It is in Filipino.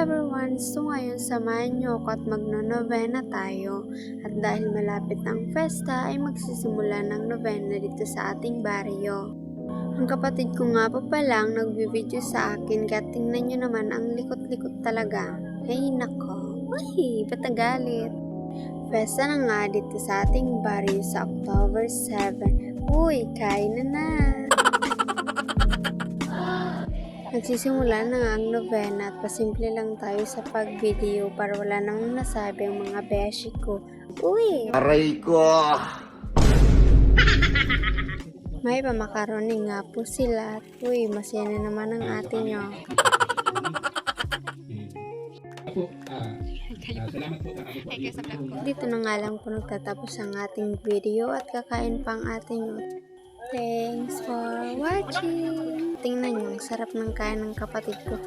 everyone! So ngayon samahan niyo ako at magno-novena tayo. At dahil malapit ang festa ay magsisimula ng novena dito sa ating baryo. Ang kapatid ko nga pa palang nagbi-video sa akin kaya tingnan niyo naman ang likot-likot talaga. Ay nako, uy, ba't nagalit? Festa na nga dito sa ating baryo sa October 7. Uy, kain na! Nagsisimula na nga ang novena at pasimple lang tayo sa pag-video para wala namang nasabi ang mga beshi ko. Uy! Aray ko! May pamakaroni nga po sila at uy, masaya na naman ang ate nyo. Dito na nga lang po nagtatapos ang ating video at kakain pa ang ate nyo. Thanks for watching! Tingnan nyo, ang sarap ng kain ng kapatid ko.